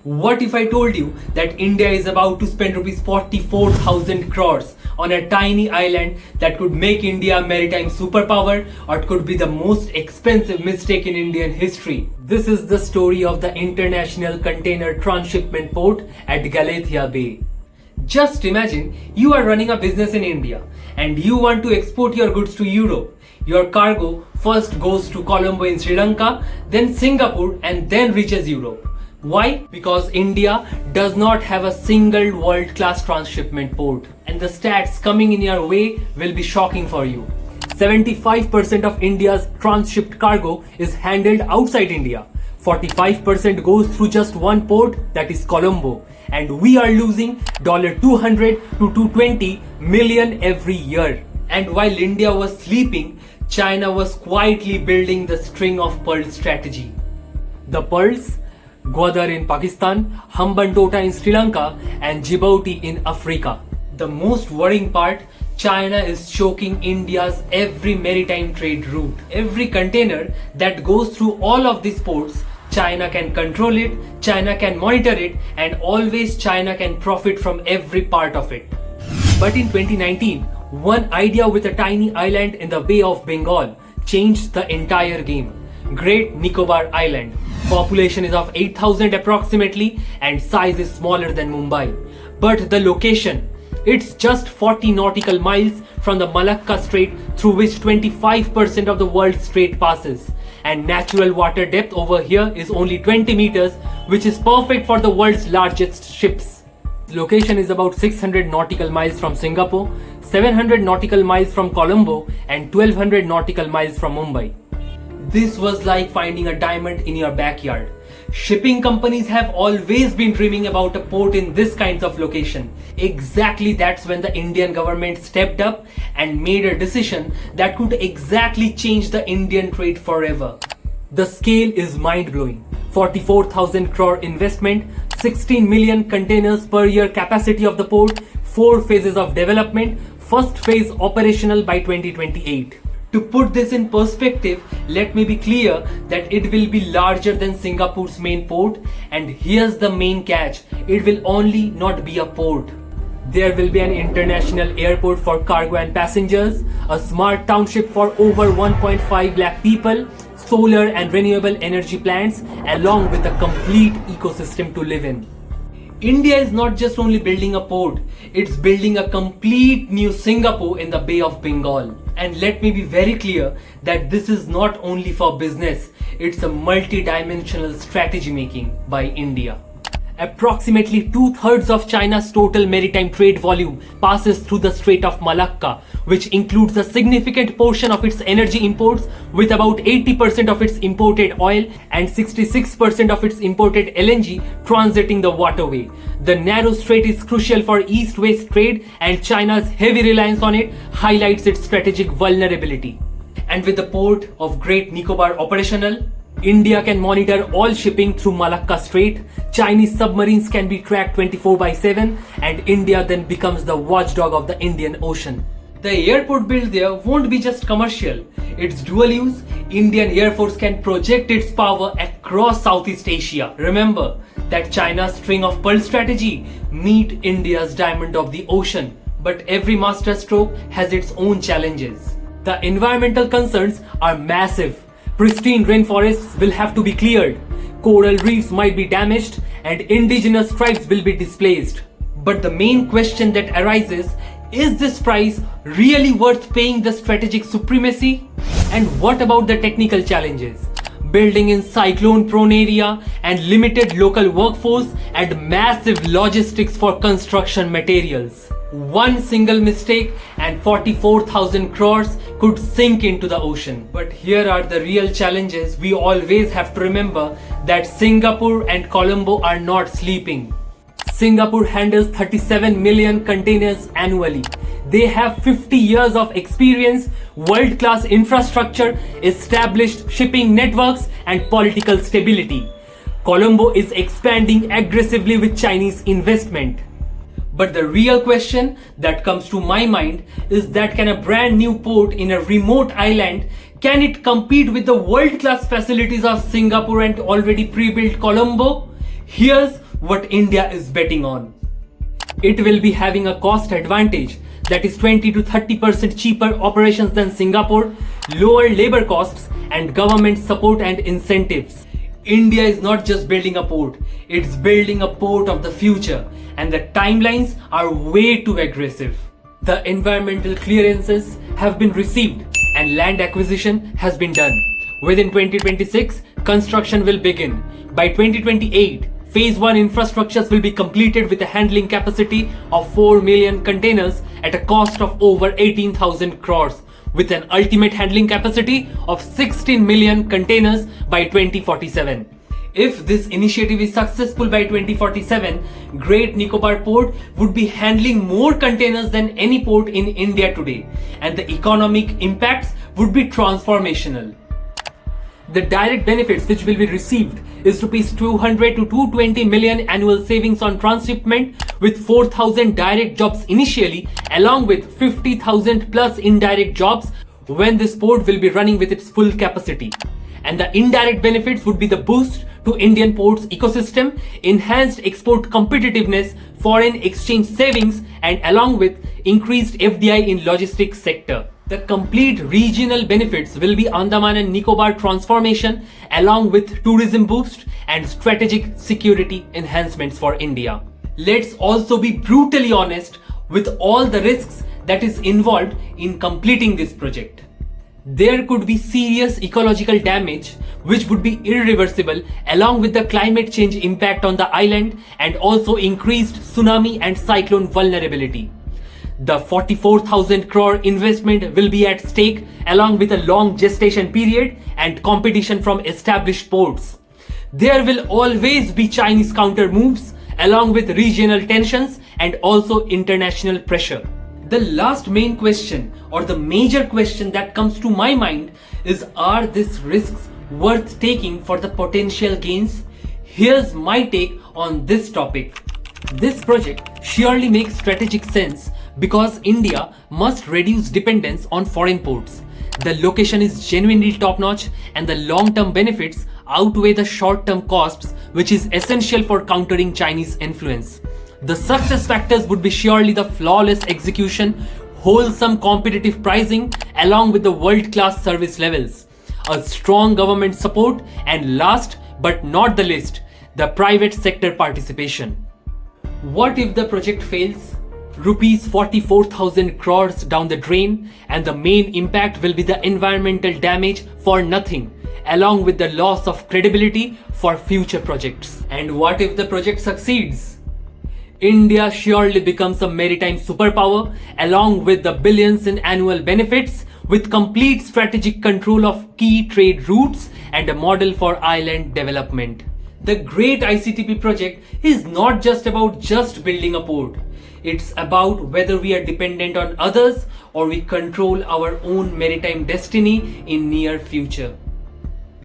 What if I told you that India is about to spend rupees 44,000 crores on a tiny island that could make India a maritime superpower, or it could be the most expensive mistake in Indian history? This is the story of the International Container Transshipment Port at Galathea Bay. Just imagine you are running a business in India and you want to export your goods to Europe. Your cargo first goes to Colombo in Sri Lanka, then Singapore, and then reaches Europe. Why? Because India does not have a single world-class transshipment port. And the stats coming in your way will be shocking for you. 75% of India's transshipped cargo is handled outside India. 45% goes through just one port, that is Colombo. And we are losing $200 to $220 million every year. And while India was sleeping, China was quietly building the string of pearls strategy. The pearls? Gwadar in Pakistan, Hambantota in Sri Lanka, and Djibouti in Africa. The most worrying part, China is choking India's every maritime trade route. Every container that goes through all of these ports, China can control it, China can monitor it, and always China can profit from every part of it. But in 2019, one idea with a tiny island in the Bay of Bengal changed the entire game. Great Nicobar Island. Population is of 8,000 approximately and size is smaller than Mumbai. But the location, it's just 40 nautical miles from the Malacca Strait, through which 25% of the world's strait passes. And natural water depth over here is only 20 meters, which is perfect for the world's largest ships. Location is about 600 nautical miles from Singapore, 700 nautical miles from Colombo, and 1200 nautical miles from Mumbai. This was like finding a diamond in your backyard. Shipping companies have always been dreaming about a port in this kind of location. Exactly, that's when the Indian government stepped up and made a decision that could exactly change the Indian trade forever. The scale is mind-blowing. 44,000 crore investment, 16 million containers per year capacity of the port, 4 phases of development, first phase operational by 2028. To put this in perspective, let me be clear that it will be larger than Singapore's main port, and here's the main catch, it will only not be a port. There will be an international airport for cargo and passengers, a smart township for over 1.5 lakh people, solar and renewable energy plants, along with a complete ecosystem to live in. India is not just only building a port, it's building a complete new Singapore in the Bay of Bengal. And let me be very clear that this is not only for business, it's a multi-dimensional strategy making by India. Approximately 2/3 of China's total maritime trade volume passes through the Strait of Malacca, which includes a significant portion of its energy imports, with about 80% of its imported oil and 66% of its imported LNG transiting the waterway. The narrow strait is crucial for east-west trade, and China's heavy reliance on it highlights its strategic vulnerability. And with the port of Great Nicobar operational, India can monitor all shipping through Malacca Strait, Chinese submarines can be tracked 24/7, and India then becomes the watchdog of the Indian Ocean. The airport built there won't be just commercial, it's dual use. Indian Air Force can project its power across Southeast Asia. Remember that China's string of pearl strategy meet India's diamond of the ocean. But every masterstroke has its own challenges. The environmental concerns are massive. Pristine rainforests will have to be cleared, coral reefs might be damaged, and indigenous tribes will be displaced. But the main question that arises, is this price really worth paying the strategic supremacy? And what about the technical challenges? Building in cyclone-prone area and limited local workforce and massive logistics for construction materials. One single mistake and 44,000 crores could sink into the ocean. But here are the real challenges. We always have to remember that Singapore and Colombo are not sleeping. Singapore handles 37 million containers annually. They have 50 years of experience, world-class infrastructure, established shipping networks, and political stability. Colombo is expanding aggressively with Chinese investment. But the real question that comes to my mind is that, can a brand new port in a remote island, can it compete with the world-class facilities of Singapore and already pre-built Colombo? Here's what India is betting on. It will be having a cost advantage that is 20 to 30% cheaper operations than Singapore, lower labor costs, and government support and incentives. India is not just building a port, it's building a port of the future, and the timelines are way too aggressive. The environmental clearances have been received and land acquisition has been done. Within 2026, construction will begin. By 2028, Phase 1 infrastructures will be completed with a handling capacity of 4 million containers at a cost of over 18,000 crores, with an ultimate handling capacity of 16 million containers by 2047. If this initiative is successful by 2047, Great Nicobar Port would be handling more containers than any port in India today, and the economic impacts would be transformational. The direct benefits which will be received is rupees 200 to 220 million annual savings on transshipment, with 4,000 direct jobs initially, along with 50,000 plus indirect jobs when this port will be running with its full capacity. And the indirect benefits would be the boost to Indian ports ecosystem, enhanced export competitiveness, foreign exchange savings, and along with increased FDI in logistics sector. The complete regional benefits will be Andaman and Nicobar transformation, along with tourism boost and strategic security enhancements for India. Let's also be brutally honest with all the risks that is involved in completing this project. There could be serious ecological damage which would be irreversible, along with the climate change impact on the island and also increased tsunami and cyclone vulnerability. The 44,000 crore investment will be at stake, along with a long gestation period and competition from established ports. There will always be Chinese counter moves, along with regional tensions and also international pressure. The last main question, or the major question that comes to my mind, is, are these risks worth taking for the potential gains? Here's my take on this topic. This project surely makes strategic sense because India must reduce dependence on foreign ports. The location is genuinely top-notch and the long-term benefits outweigh the short-term costs, which is essential for countering Chinese influence. The success factors would be surely the flawless execution, wholesome competitive pricing, along with the world-class service levels, a strong government support, and last but not the least, the private sector participation. What if the project fails? Rupees 44,000 crores down the drain, and the main impact will be the environmental damage for nothing, along with the loss of credibility for future projects. And what if the project succeeds? India surely becomes a maritime superpower, along with the billions in annual benefits, with complete strategic control of key trade routes and a model for island development. The Great ICTP project is not just about just building a port. It's about whether we are dependent on others or we control our own maritime destiny in near future.